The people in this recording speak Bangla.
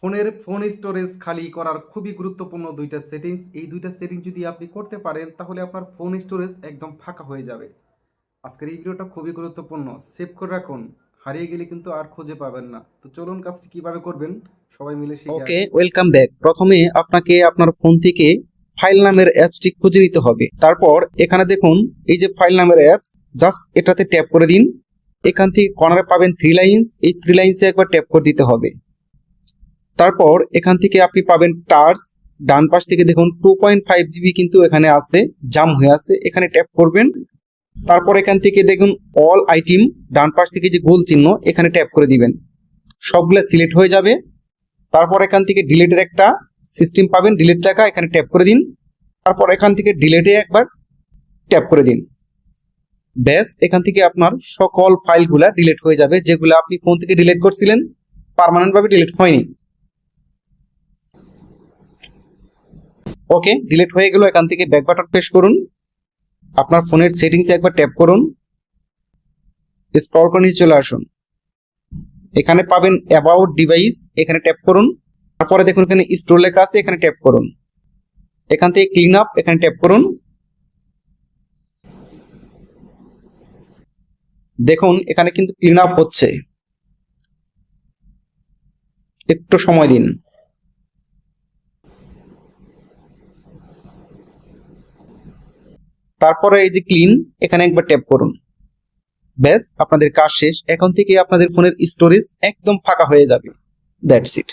ফোন স্টোরেজ খালি করার খুবই গুরুত্বপূর্ণ দুইটা সেটিংস। এই দুইটা সেটিং যদি আপনি করতে পারেন তাহলে আপনার ফোন স্টোরেজ একদম ফাঁকা হয়ে যাবে। আজকের এই ভিডিওটা খুবই গুরুত্বপূর্ণ, সেভ করে রাখুন, হারিয়ে গেলে কিন্তু আর খুঁজে পাবেন না। তো চলুন কাজটি কিভাবে করবেন সবাই মিলে শিখে ওকে, ওয়েলকাম ব্যাক। প্রথমে আপনাকে আপনার ফোন থেকে ফাইল নামের অ্যাপসটি খুঁজে নিতে হবে। তারপর এখানে দেখুন এই যে ফাইল নামের অ্যাপস, জাস্ট এটাতে ট্যাপ করে দিন। এখান থেকে কর্নারে পাবেন থ্রি লাইন্স, এই থ্রি লাইন্সে একবার ট্যাপ করে দিতে হবে। তারপর এখান থেকে আপনি পাবেন টার্স, ডান পাশ থেকে দেখুন 2.5 জিবি কিন্তু এখানে আছে, জাম হয়ে আছে, এখানে ট্যাপ করবেন। তারপর এখান থেকে দেখুন অল আইটেম, ডান পাশ থেকে যে গোল চিহ্ন এখানে ট্যাপ করে দিবেন, সবগুলো সিলেক্ট হয়ে যাবে। তারপর এখান থেকে ডিলেটের একটা সিস্টেম পাবেন, ডিলেট লেখা, এখানে ট্যাপ করে দিন। তারপর এখান থেকে ডিলেটে একবার ট্যাপ করে দিন। ব্যাস, এখান থেকে আপনার সকল ফাইলগুলা ডিলিট হয়ে যাবে, যেগুলো আপনি ফোন থেকে ডিলিট করছিলেন, পার্মানেন্ট ভাবে ডিলিট হয়নি। ওকে, ডিলিট হয়ে গেল। এখান থেকে ব্যাক বাটন প্রেস করুন, আপনার ফোনের সেটিংসে একবার ট্যাপ করুন, স্ক্রল করে নিয়ে চলে আসুন। এখানে পাবেন অ্যাবাউট ডিভাইস, এখানে ট্যাপ করুন। তারপরে দেখুন এখানে স্টোর লেখা আছে, এখানে ট্যাপ করুন। এখান থেকে ক্লিন আপ, এখানে ট্যাপ করুন। দেখুন এখানে কিন্তু ক্লিন আপ হচ্ছে, একটু সময় দিন। তারপরে এই যে ক্লিন, এখানে একবার ট্যাপ করুন। ব্যাস, আপনাদের কাজ শেষ। এখন থেকে আপনাদের ফোনের স্টোরেজ একদম ফাঁকা হয়ে যাবে। That's it.